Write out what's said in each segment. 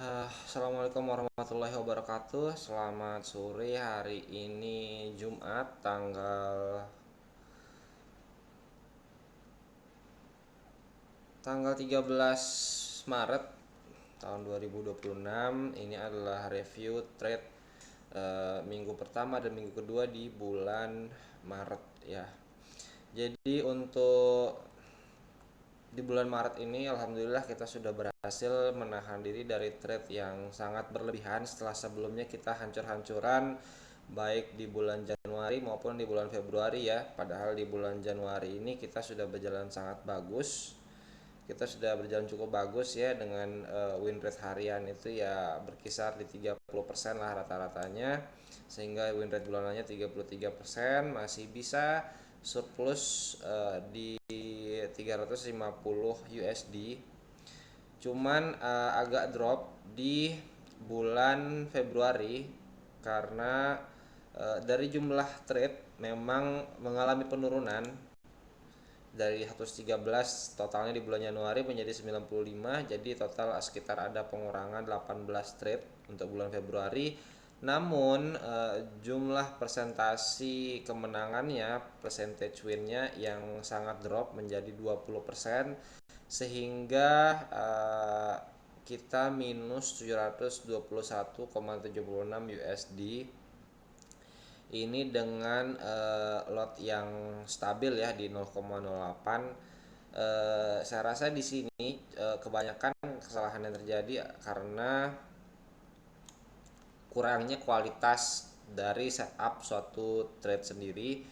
Assalamualaikum warahmatullahi wabarakatuh. Selamat sore. Hari ini Jumat tanggal 13 Maret tahun 2026. Ini adalah review trade minggu pertama dan minggu kedua di bulan Maret ya. Jadi untuk di bulan Maret ini alhamdulillah kita sudah berhasil menahan diri dari trade yang sangat berlebihan setelah sebelumnya kita hancur-hancuran baik di bulan Januari maupun di bulan Februari ya. Padahal di bulan Januari ini kita sudah berjalan sangat bagus. Kita sudah berjalan cukup bagus ya dengan win rate harian itu ya berkisar di 30% lah rata-ratanya. Sehingga win rate bulanannya 33%, masih bisa surplus di 350 USD. Cuman agak drop di bulan Februari karena dari jumlah trade memang mengalami penurunan dari 113 totalnya di bulan Januari menjadi 95, jadi total sekitar ada pengurangan 18 trade untuk bulan Februari. Namun jumlah persentasi kemenangannya, percentage winnya yang sangat drop menjadi 20%, sehingga kita minus 721,76 USD. Ini dengan lot yang stabil ya di 0,08. Saya rasa di sini kebanyakan kesalahan yang terjadi karena kurangnya kualitas dari setup suatu trade sendiri.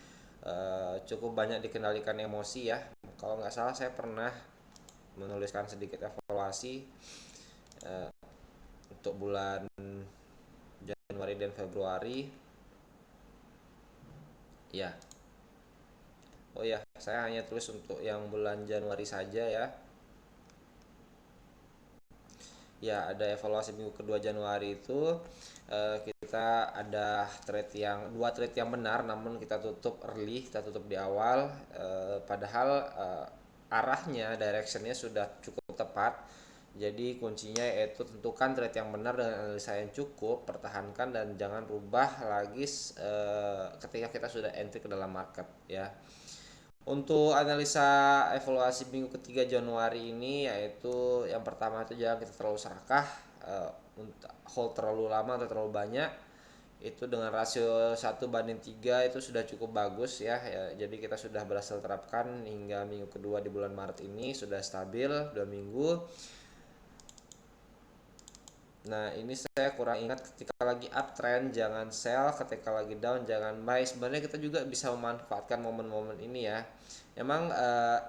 Cukup banyak dikendalikan emosi ya. Kalau nggak salah saya pernah menuliskan sedikit evaluasi untuk bulan Januari dan Februari ya. Oh ya, saya hanya tulis untuk yang bulan Januari saja ya. Ya, ada evaluasi minggu kedua Januari itu kita ada trade yang dua trade yang benar, namun kita tutup early, kita tutup di awal. Padahal arahnya, directionnya sudah cukup tepat. Jadi kuncinya yaitu tentukan trade yang benar dengan analisa yang cukup, pertahankan dan jangan rubah lagi ketika kita sudah entry ke dalam market ya. Untuk analisa evaluasi minggu ketiga Januari ini yaitu yang pertama itu jangan kita terlalu serakah, hold terlalu lama atau terlalu banyak. Itu dengan rasio 1:3 itu sudah cukup bagus ya, jadi kita sudah berhasil terapkan hingga minggu kedua di bulan Maret ini sudah stabil 2 minggu. Nah, ini saya kurang ingat, ketika lagi uptrend jangan sell, ketika lagi down jangan buy. Sebenarnya kita juga bisa memanfaatkan momen-momen ini ya. Emang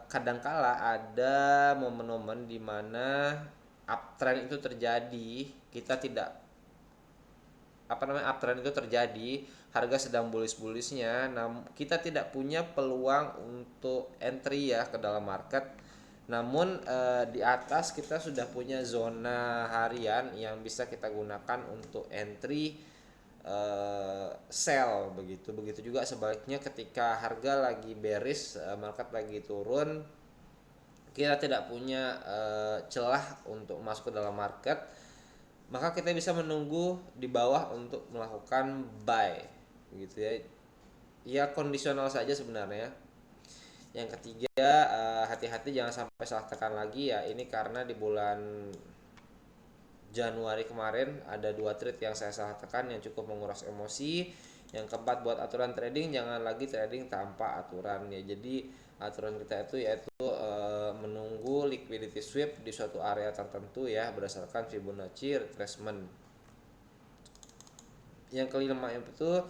kadangkala ada momen-momen di mana uptrend itu terjadi, kita tidak uptrend itu terjadi, harga sedang bullish-bullishnya, kita tidak punya peluang untuk entry ya ke dalam market. Namun di atas kita sudah punya zona harian yang bisa kita gunakan untuk entry, sell begitu. Begitu juga sebaliknya ketika harga lagi bearish, market lagi turun, kita tidak punya celah untuk masuk ke dalam market, maka kita bisa menunggu di bawah untuk melakukan buy gitu ya. Ya kondisional saja sebenarnya. Yang ketiga, hati-hati jangan sampai salah tekan lagi ya. Ini karena di bulan Januari kemarin ada dua trade yang saya salah tekan yang cukup menguras emosi. Yang keempat, buat aturan trading jangan lagi trading tanpa aturan ya. Jadi aturan kita itu yaitu menunggu liquidity sweep di suatu area tertentu ya berdasarkan Fibonacci retracement. Yang kelima itu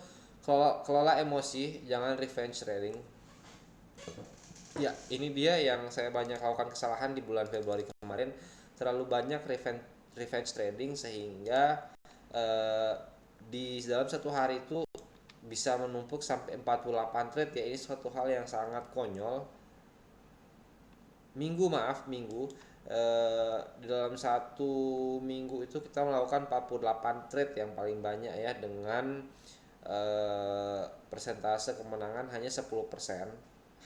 kelola emosi, jangan revenge trading. Ya, ini dia yang saya banyak lakukan kesalahan di bulan Februari kemarin, terlalu banyak revenge trading sehingga di dalam satu hari itu bisa menumpuk sampai 48 trade ya. Ini suatu hal yang sangat konyol. Minggu di dalam satu minggu itu kita melakukan 48 trade yang paling banyak ya, dengan persentase kemenangan hanya 10%,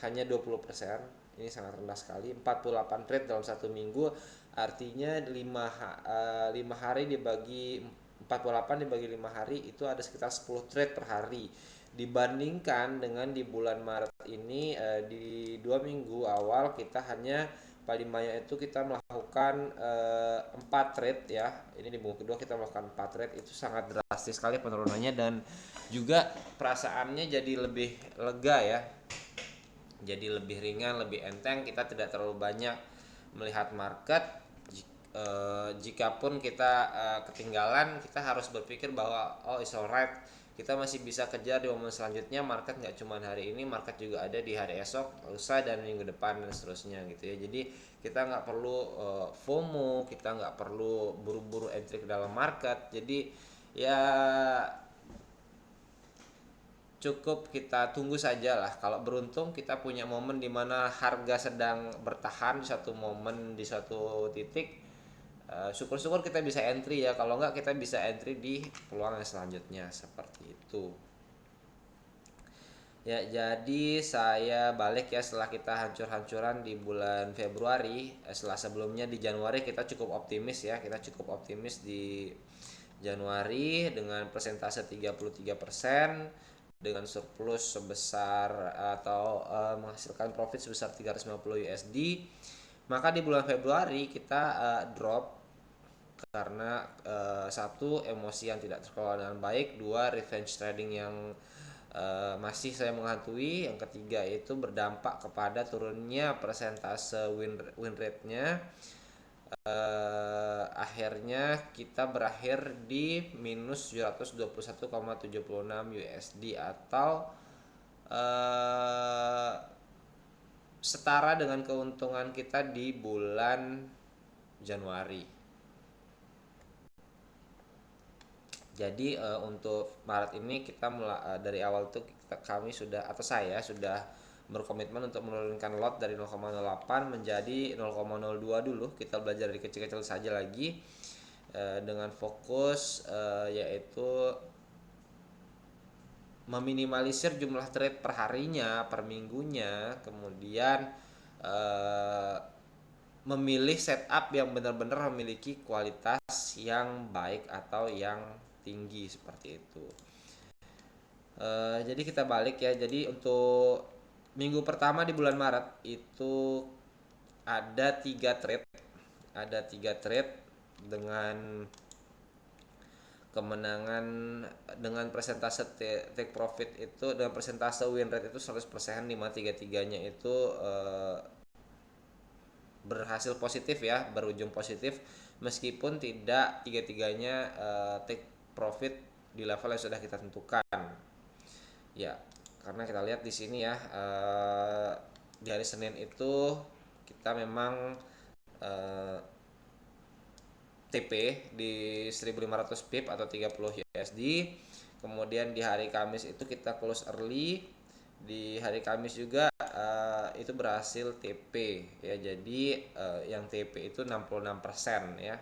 hanya 20%. Ini sangat rendah sekali. 48 trade dalam satu minggu, artinya 5 hari dibagi 48 dibagi 5 hari itu ada sekitar 10 trade per hari. Dibandingkan dengan di bulan Maret ini, di 2 minggu awal kita hanya paling banyak itu kita melakukan 4 trade ya. Ini di minggu kedua kita melakukan 4 trade, itu sangat drastis sekali penurunannya, dan juga perasaannya jadi lebih lega ya. Jadi lebih ringan, lebih enteng, kita tidak terlalu banyak melihat market. Jikapun kita ketinggalan, kita harus berpikir bahwa oh it's alright, kita masih bisa kejar di momen selanjutnya. Market nggak cuma hari ini, market juga ada di hari esok, lusa, dan minggu depan, dan seterusnya gitu ya. Jadi kita nggak perlu FOMO, kita nggak perlu buru-buru entry ke dalam market. Jadi ya cukup kita tunggu saja lah. Kalau beruntung kita punya momen di mana harga sedang bertahan di satu momen, di satu titik, syukur-syukur kita bisa entry ya. Kalau enggak, kita bisa entry di peluang yang selanjutnya, seperti itu. Ya, jadi saya balik ya setelah kita hancur-hancuran di bulan Februari. Setelah sebelumnya di Januari kita cukup optimis ya. Kita cukup optimis di Januari dengan persentase 33%, dengan surplus sebesar atau menghasilkan profit sebesar 350 USD. Maka di bulan Februari kita drop karena satu, emosi yang tidak terkelola dengan baik, dua, revenge trading yang masih saya menghantui, yang ketiga itu berdampak kepada turunnya persentase win rate-nya. Akhirnya kita berakhir di minus 721,76 USD, atau setara dengan keuntungan kita di bulan Januari. Jadi untuk Maret ini kita dari awal itu kami sudah, atau saya sudah berkomitmen untuk menurunkan lot dari 0,08 menjadi 0,02 dulu. Kita belajar dari kecil-kecil saja lagi, dengan fokus yaitu meminimalisir jumlah trade per harinya, per minggunya, kemudian memilih setup yang benar-benar memiliki kualitas yang baik atau yang tinggi, seperti itu. Jadi kita balik ya. Jadi untuk minggu pertama di bulan Maret itu ada 3 trade, dengan kemenangan, dengan persentase take profit itu, dengan persentase win rate itu 100%, 5 3-3-nya itu berhasil positif ya, berujung positif, meskipun tidak tiga-tiganya take profit di level yang sudah kita tentukan. Ya, karena kita lihat di sini ya, di hari Senin itu kita memang TP di 1500 pip atau 30 USD. Kemudian di hari Kamis itu kita close early. Di hari Kamis juga itu berhasil TP ya. Jadi yang TP itu 66% ya.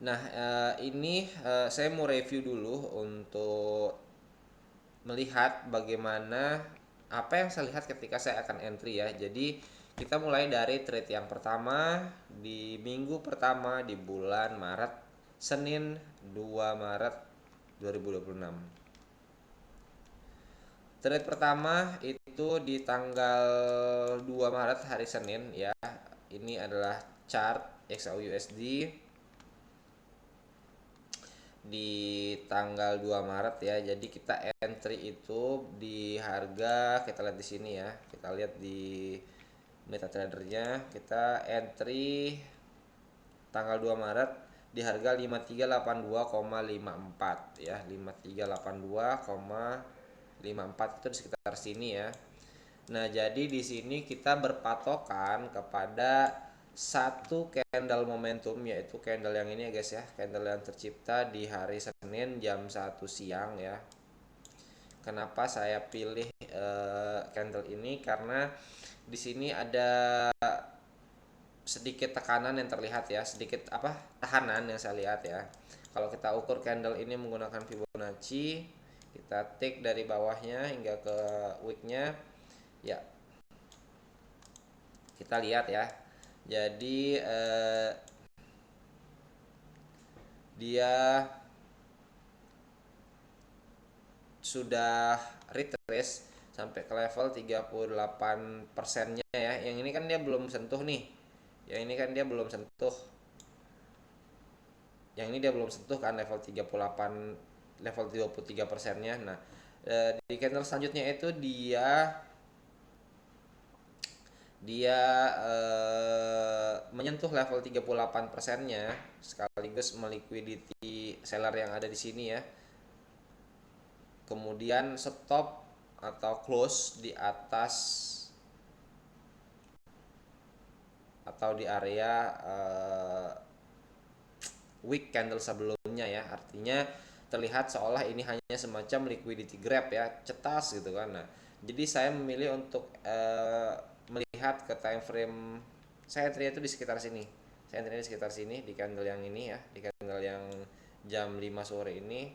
Nah, ini saya mau review dulu untuk melihat bagaimana apa yang saya lihat ketika saya akan entry ya. Jadi kita mulai dari trade yang pertama di minggu pertama di bulan Maret, Senin 2 Maret 2026. Trade pertama itu di tanggal 2 Maret hari Senin ya. Ini adalah chart XAUUSD di tanggal 2 Maret ya. Jadi kita entry itu di harga, kita lihat di sini ya. Kita lihat di MetaTrader-nya, kita entry tanggal 2 Maret di harga 5382,54 ya. 5382,54 itu di sekitar sini ya. Nah, jadi di sini kita berpatokan kepada satu candle momentum, yaitu candle yang ini ya guys ya, candle yang tercipta di hari Senin jam 1 siang ya. Kenapa saya pilih candle ini? Karena di sini ada sedikit tekanan yang terlihat ya, sedikit tahanan yang saya lihat ya. Kalau kita ukur candle ini menggunakan Fibonacci, kita take dari bawahnya hingga ke wicknya, Ya, kita lihat ya. Jadi dia sudah retrace sampai ke level 38%-nya ya. Yang ini kan dia belum sentuh nih. Yang ini kan dia belum sentuh. Yang ini dia belum sentuh kan level 38, level 23%-nya. Nah, di candle selanjutnya itu dia dia menyentuh level 38%-nya sekaligus meliquidity seller yang ada di sini ya. Kemudian stop atau close di atas atau di area week candle sebelumnya ya. Artinya terlihat seolah ini hanya semacam liquidity grab ya, cetas gitu kan. Nah, jadi saya memilih untuk melihat ke time frame, saya entry itu di sekitar sini. Saya entry di sekitar sini di candle yang ini ya, di candle yang jam 5 sore ini.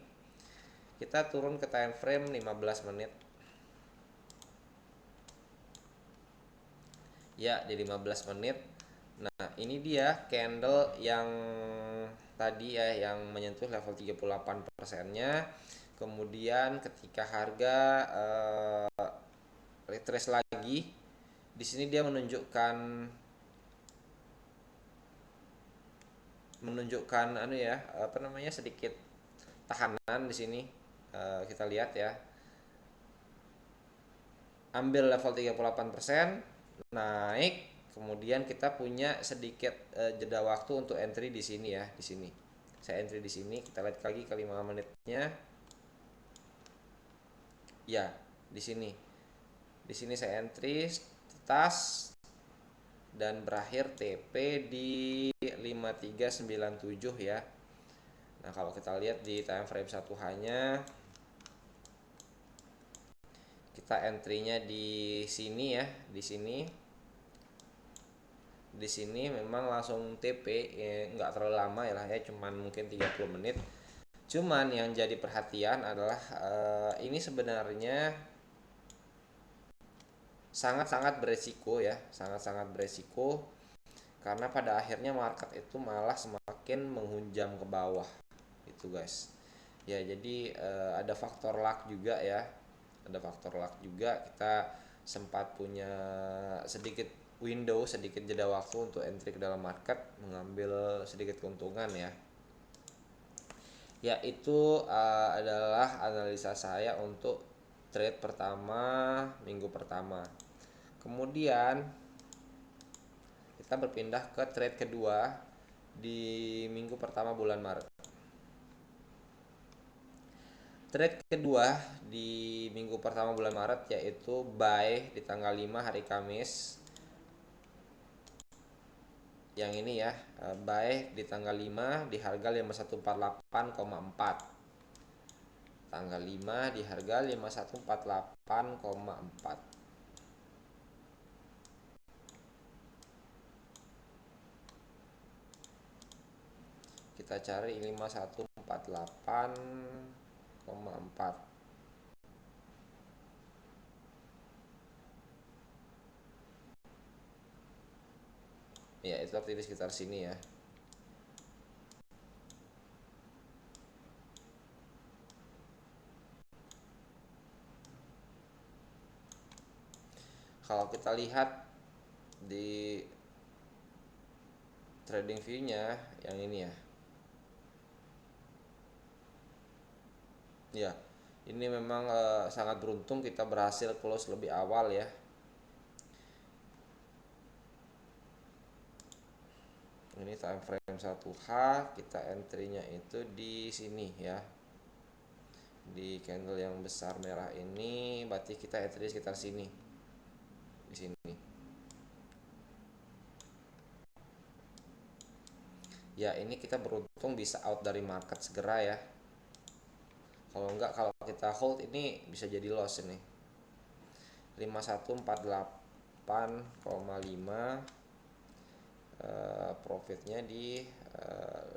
Kita turun ke time frame 15 menit. Ya, di 15 menit. Nah, ini dia candle yang tadi ya, yang menyentuh level 38%-nya. Kemudian ketika harga retrace lagi, di sini dia menunjukkan anu ya, apa namanya, sedikit tahanan di sini. Kita lihat ya. Ambil level 38%, naik, kemudian kita punya sedikit jeda waktu untuk entry di sini ya, di sini. Saya entry di sini, kita lihat lagi ke 5 menitnya. Ya, di sini. Di sini saya entry tas dan berakhir TP di 5397 ya. Nah, kalau kita lihat di time frame 1H-nya, kita entry-nya di sini ya, di sini. Di sini memang langsung TP ya, nggak terlalu lama ya, cuman mungkin 30 menit. Cuman yang jadi perhatian adalah ini sebenarnya sangat-sangat beresiko ya, sangat-sangat beresiko karena pada akhirnya market itu malah semakin menghunjam ke bawah itu guys. Ya, jadi ada faktor luck juga ya, ada faktor luck juga. Kita sempat punya sedikit window, sedikit jeda waktu untuk entry ke dalam market, mengambil sedikit keuntungan ya. Ya, itu adalah analisa saya untuk trade pertama minggu pertama. Kemudian kita berpindah ke trade kedua di minggu pertama bulan Maret. Trade kedua di minggu pertama bulan Maret yaitu buy di tanggal 5 hari Kamis. Yang ini ya, buy di tanggal 5 di harga 5148,4. Tanggal 5 di harga 5148,4. Kita cari 5148,4. Ya, itu aktif di sekitar sini ya. Kalau kita lihat di trading view-nya yang ini ya. Ya, ini memang sangat beruntung kita berhasil close lebih awal ya. Ini time frame 1H, kita entry-nya itu di sini ya. Di candle yang besar merah ini, berarti kita entry sekitar sini. Di sini. Ya, ini kita beruntung bisa out dari market segera ya. Kalau enggak, kalau kita hold ini bisa jadi loss ini. 5148,5, profitnya di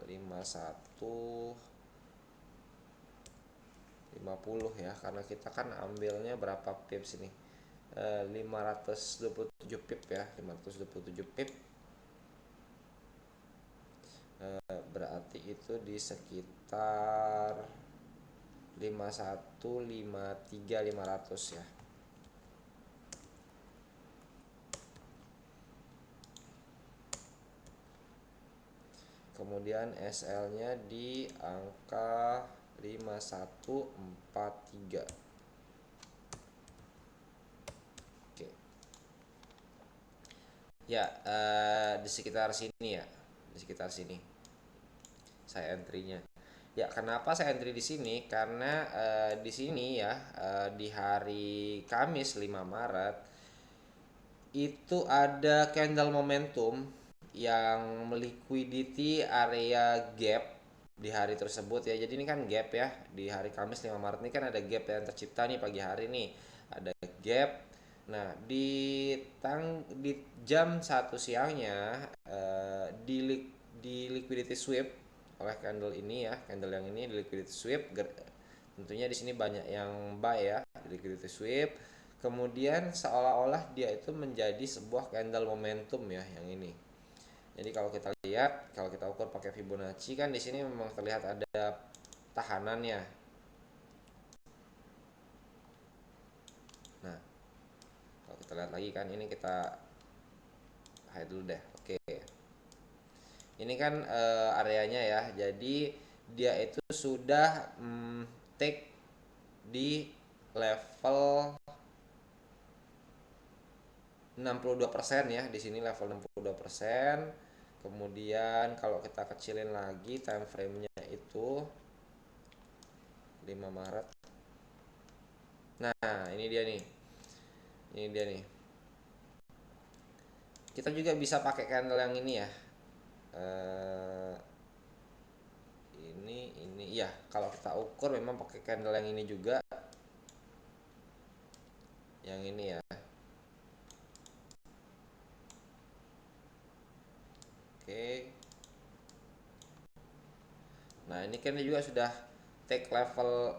5150 ya, karena kita kan ambilnya berapa pips ini, 527 pip ya, 527 pip. Berarti itu di sekitar 51, 53, 500 ya. Kemudian SL-nya di angka 5143. Oke. Ya, di sekitar sini ya. Di sekitar sini. Saya entry-nya. Ya, kenapa saya entry di sini? Karena di sini ya, di hari Kamis 5 Maret itu ada candle momentum yang meliquidity area gap di hari tersebut ya. Jadi ini kan gap ya. Di hari Kamis 5 Maret ini kan ada gap yang tercipta nih pagi hari nih. Ada gap. Nah, di jam 1 siangnya di liquidity sweep oleh candle ini ya. Candle yang ini di liquidity sweep, tentunya di sini banyak yang buy ya, di liquidity sweep. Kemudian seolah-olah dia itu menjadi sebuah candle momentum ya yang ini. Jadi kalau kita lihat, kalau kita ukur pakai Fibonacci kan di sini memang terlihat ada tahanannya. Nah, kalau kita lihat lagi kan ini kita hide dulu deh. Oke. Ini kan areanya ya. Jadi dia itu sudah take di level 62% ya, di sini level 62%. Kemudian kalau kita kecilin lagi time frame-nya itu 5 Maret. Nah, ini dia nih. Ini dia nih. Kita juga bisa pakai candle yang ini ya. Eh, ini ya, kalau kita ukur memang pakai candle yang ini juga. Yang ini ya. Oke. Nah, ini kan juga sudah take level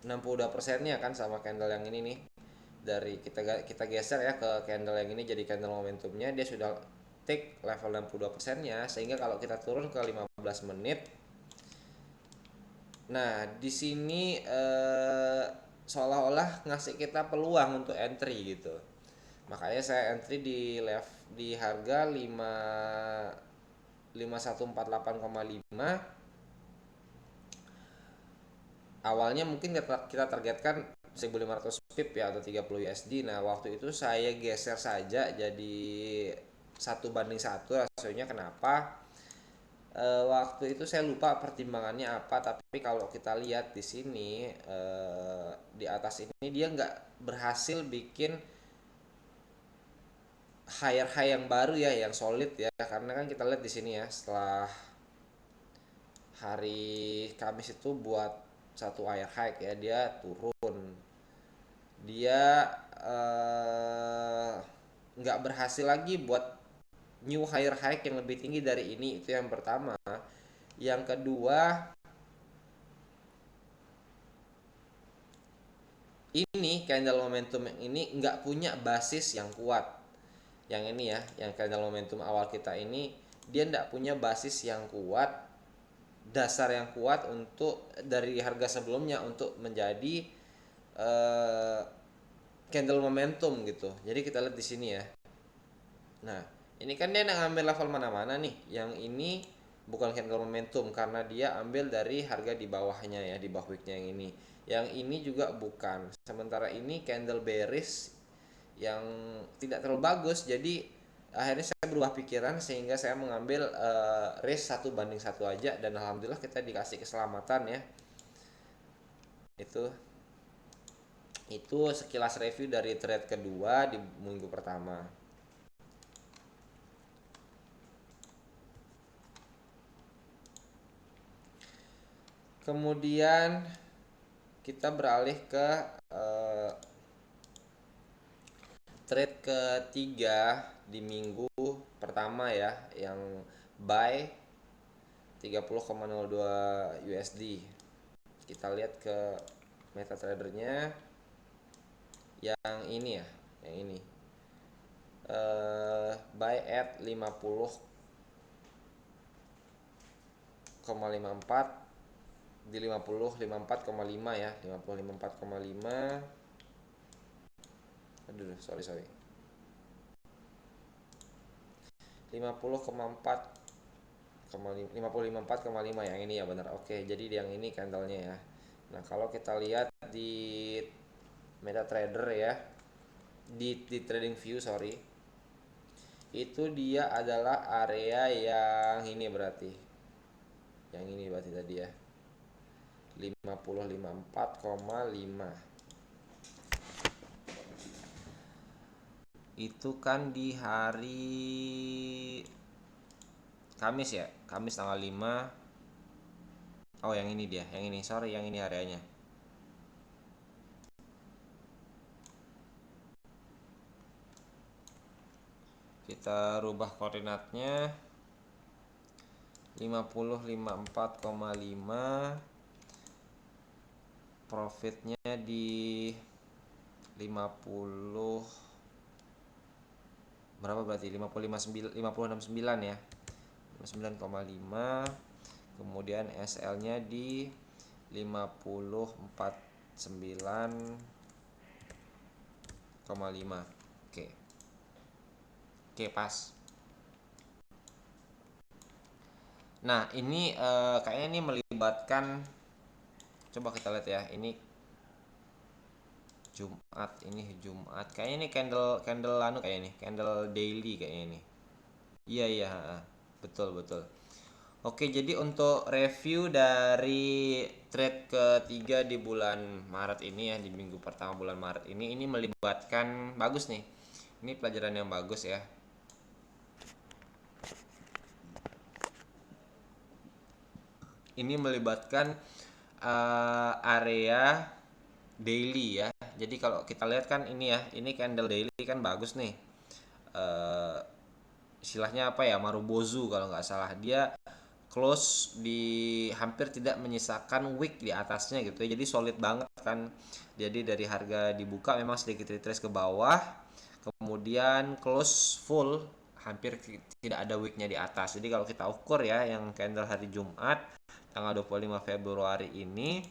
62%-nya kan sama candle yang ini nih. Dari kita geser ya ke candle yang ini jadi candle momentumnya, dia sudah take level 62%-nya, sehingga kalau kita turun ke 15 menit. Nah, di sini seolah-olah ngasih kita peluang untuk entry gitu. Makanya saya entry di harga 5148,5. Awalnya mungkin kita targetkan 1500 pip ya atau 30 USD. Nah, waktu itu saya geser saja jadi 1 banding 1 rasionya. Kenapa? Waktu itu saya lupa pertimbangannya apa, tapi kalau kita lihat di sini di atas ini dia nggak berhasil bikin higher high yang baru ya, yang solid ya. Karena kan kita lihat di sini ya, setelah hari Kamis itu buat satu higher high ya, dia turun. Dia nggak berhasil lagi buat new higher high yang lebih tinggi dari ini. Itu yang pertama. Yang kedua, ini candle momentum yang ini nggak punya basis yang kuat. Yang ini ya, yang candle momentum awal kita ini, dia nggak punya basis yang kuat, dasar yang kuat untuk dari harga sebelumnya untuk menjadi eh, candle momentum gitu. Jadi kita lihat di sini ya. Nah, ini kan dia ngambil level mana-mana nih. Yang ini bukan candle momentum karena dia ambil dari harga di bawahnya ya, di bawah wicknya yang ini. Yang ini juga bukan. Sementara ini candle bearish yang tidak terlalu bagus. Jadi akhirnya saya berubah pikiran sehingga saya mengambil risk 1 banding 1 aja, dan alhamdulillah kita dikasih keselamatan ya. Itu sekilas review dari trade kedua di minggu pertama. Kemudian kita beralih ke trade ketiga di minggu pertama ya, yang buy 30,02 USD. Kita lihat ke MetaTrader-nya. yang ini ya, yang ini. Buy at 50,54 di 50,54,5 ya, 50,54,5. Aduh, sorry. 50,4 yang ini ya, benar. Oke, jadi yang ini candlenya ya. Nah, kalau kita lihat di MetaTrader ya, di TradingView, sorry, itu dia adalah area yang ini berarti. Yang ini berarti tadi ya. 50,54,5. Itu kan di hari Kamis ya, Kamis tanggal 5. Oh, yang ini dia, yang ini, sorry, yang ini areanya. Kita rubah koordinatnya 50,54,5, profitnya di 50 berapa berarti, 56,9 ya, 59,5. Kemudian SL nya di 50,49,5. Oke, pas. Nah, ini kayaknya ini melibatkan, coba kita lihat ya, ini Jumat. Kayaknya ini candle candle anu, kayak ini candle daily kayaknya ini. Iya, betul. Oke, jadi untuk review dari trade ketiga di bulan Maret ini ya, di minggu pertama bulan Maret ini melibatkan, bagus nih. Ini pelajaran yang bagus ya. Ini melibatkan area daily ya. Jadi kalau kita lihat kan ini ya, ini candle daily kan bagus nih. Istilahnya apa ya, Marubozu kalau nggak salah, dia close di hampir tidak menyisakan wick di atasnya gitu ya, jadi solid banget kan. Jadi dari harga dibuka memang sedikit retrace ke bawah, kemudian close full, hampir tidak ada wicknya di atas. Jadi kalau kita ukur ya, yang candle hari Jumat tanggal 25 Februari ini,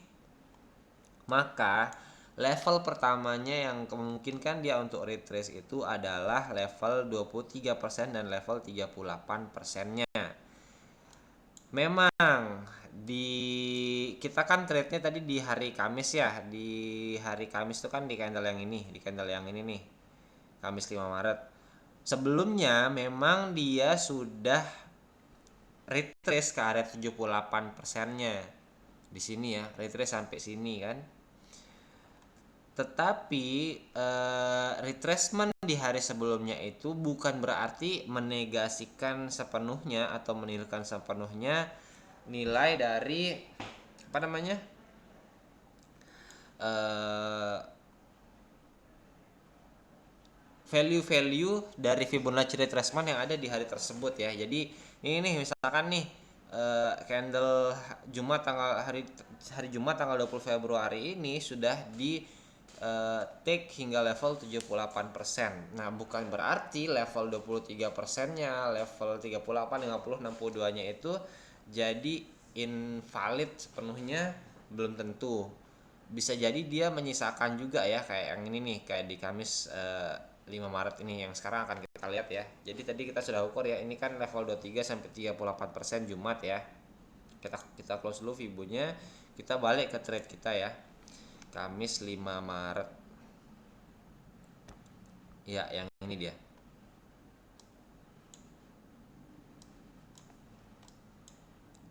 maka level pertamanya yang memungkinkan dia untuk retrace itu adalah level 23% dan level 38%-nya. Memang kita kan trade-nya tadi di hari Kamis ya. Di hari Kamis itu kan di candle yang ini, nih. Kamis 5 Maret. Sebelumnya memang dia sudah retrace ke area 78%-nya. Di sini ya, retrace sampai sini kan. Tetapi retracement di hari sebelumnya itu bukan berarti menegasikan sepenuhnya atau menihilkan sepenuhnya nilai dari apa namanya, value-value dari Fibonacci retracement yang ada di hari tersebut ya. Jadi ini nih, misalkan nih candle Jumat hari Jumat tanggal 20 Februari ini sudah di take hingga level 78%. Nah, bukan berarti level 23%-nya, level 38, 50, 62-nya itu jadi invalid sepenuhnya, belum tentu. Bisa jadi dia menyisakan juga ya, kayak yang ini nih, kayak di Kamis 5 Maret ini yang sekarang akan kita lihat ya. Jadi tadi kita sudah ukur ya, ini kan level 23 sampai 38% Jumat ya. Kita close dulu Fibonya, kita balik ke trade kita ya. Kamis 5 Maret. Ya, yang ini dia.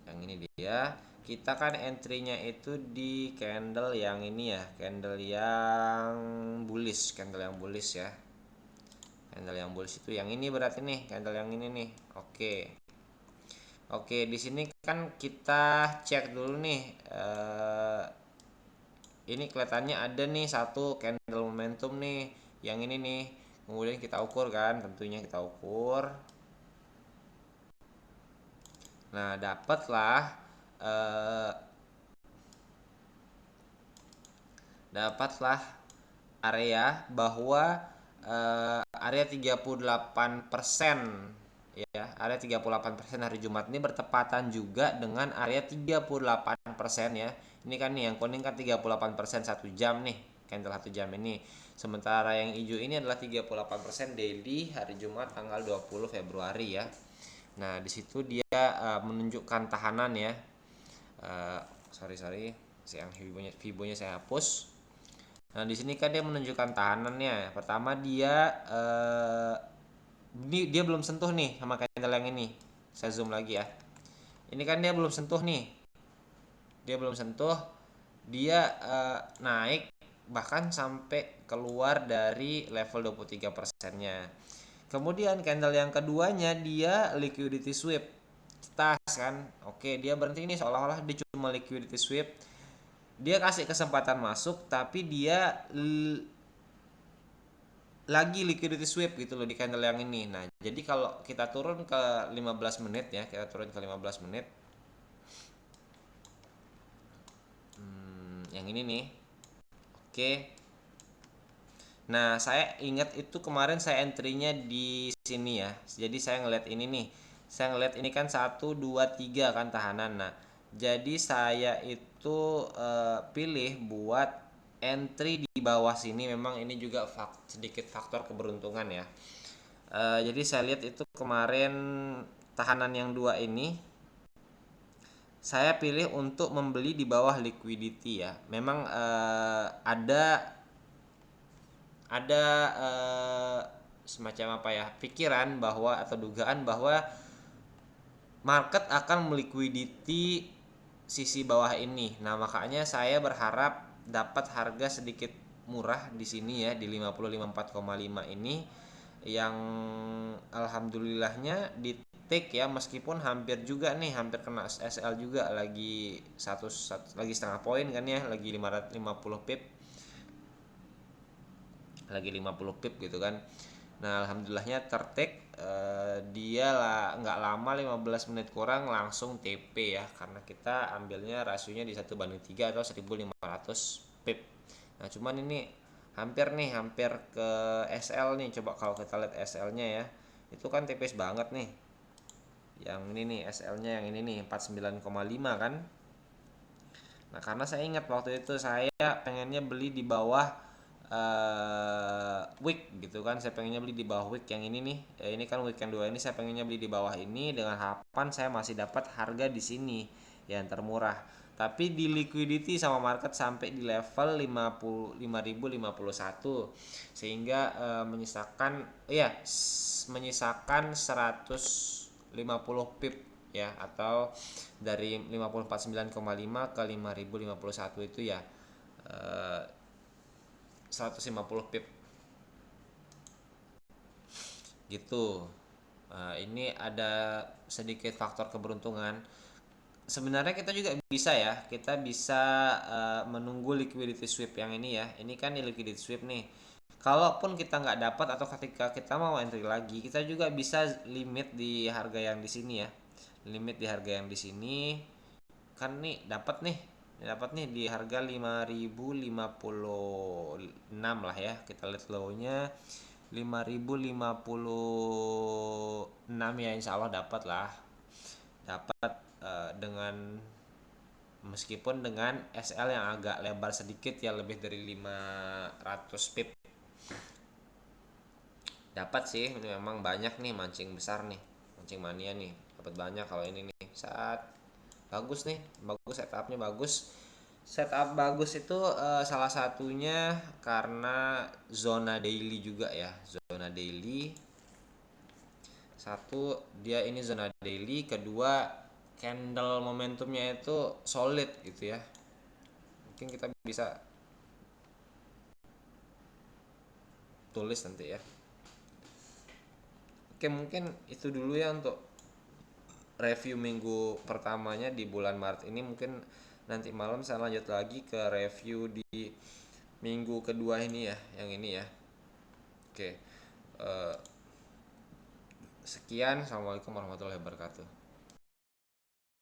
Yang ini dia. Kita kan entry-nya itu di candle yang ini ya, candle yang bullish ya. Candle yang bullish itu yang ini berarti nih, candle yang ini nih. Oke, di sini kan kita cek dulu nih. Ini kelihatannya ada nih satu candle momentum nih, yang ini nih. Kemudian kita ukur kan, tentunya kita ukur. Nah, dapatlah area bahwa area 38% ya, area 38% hari Jumat ini bertepatan juga dengan area 38% ya. Ini kan nih yang kuning kan 38% 1 jam nih, candle 1 jam ini. Sementara yang hijau ini adalah 38% daily hari Jumat tanggal 20 Februari ya. Nah, di situ dia menunjukkan tahanan ya. Sorry, yang Fibonya saya hapus. Nah, di sini kan dia menunjukkan tahanannya. Pertama dia belum sentuh nih sama candle yang ini. Saya zoom lagi ya. Ini kan dia belum sentuh nih. Dia belum sentuh. Dia naik bahkan sampai keluar dari level 23%-nya. Kemudian candle yang keduanya dia liquidity sweep. Tas kan. Oke, dia berhenti ini seolah-olah dia cuma liquidity sweep. Dia kasih kesempatan masuk tapi dia lagi liquidity sweep gitu loh di candle yang ini. Nah, jadi kalau kita turun ke 15 menit ya, kita turun ke 15 menit. Yang ini nih. Oke. Nah, saya ingat itu kemarin saya entry-nya di sini ya. Jadi saya ngeliat ini nih. Saya ngeliat ini kan 1 2 3 kan tahanan. Nah, jadi saya itu pilih buat entry di bawah sini. Memang ini juga sedikit faktor keberuntungan ya. Jadi saya lihat itu kemarin tahanan yang dua ini saya pilih untuk membeli di bawah liquidity ya. Memang ada semacam apa ya, pikiran bahwa atau dugaan bahwa market akan meliquidity sisi bawah ini. Nah, makanya saya berharap dapat harga sedikit murah di sini ya di 55.4,5 ini yang alhamdulillahnya di take ya, meskipun hampir juga nih, hampir kena SL juga, lagi lagi setengah poin kan ya, lagi 550 pip, lagi 50 pip gitu kan. Nah, alhamdulillahnya tertek, dia lah nggak lama 15 menit kurang langsung TP ya, karena kita ambilnya rasionya di 1/3 atau 1500 pip. Nah, cuman ini hampir ke SL nih. Coba kalau kita lihat SL-nya ya, itu kan tipis banget nih. Yang ini nih SL-nya, yang ini nih 49,5 kan. Nah, karena saya ingat waktu itu saya pengennya beli di bawah week gitu kan. Saya pengennya beli di bawah week yang ini nih. Ini kan weekend 2 ini saya pengennya beli di bawah ini dengan harapan saya masih dapat harga di sini yang termurah. Tapi di liquidity sama market sampai di level 55.051 sehingga menyisakan 150 pip ya, atau dari 54.9,5 ke 5.051 itu ya 150 pip gitu. Ini ada sedikit faktor keberuntungan. Sebenarnya kita juga bisa ya, kita bisa menunggu liquidity sweep yang ini ya. Ini kan liquidity sweep nih. Kalaupun kita nggak dapat atau ketika kita mau entry lagi, kita juga bisa limit di harga yang di sini ya. Limit di harga yang di sini kan nih dapat nih di harga 5.056 lah ya. Kita lihat low-nya 5.056 ya, insya Allah dapat lah. Dapat dengan meskipun dengan SL yang agak lebar sedikit ya, lebih dari 500 pip. Dapat sih, ini memang banyak nih mancing besar nih, mancing mania nih, dapat banyak kalau ini nih. Saat bagus nih, bagus setupnya bagus. Setup bagus itu salah satunya karena zona daily juga ya, zona daily. Satu, dia ini zona daily. Kedua, candle momentumnya itu solid gitu ya. Mungkin kita bisa tulis nanti ya. Oke, mungkin itu dulu ya untuk review minggu pertamanya di bulan Maret ini. Mungkin nanti malam saya lanjut lagi ke review di minggu kedua ini ya, yang ini ya. Oke, sekian. Assalamualaikum warahmatullahi wabarakatuh.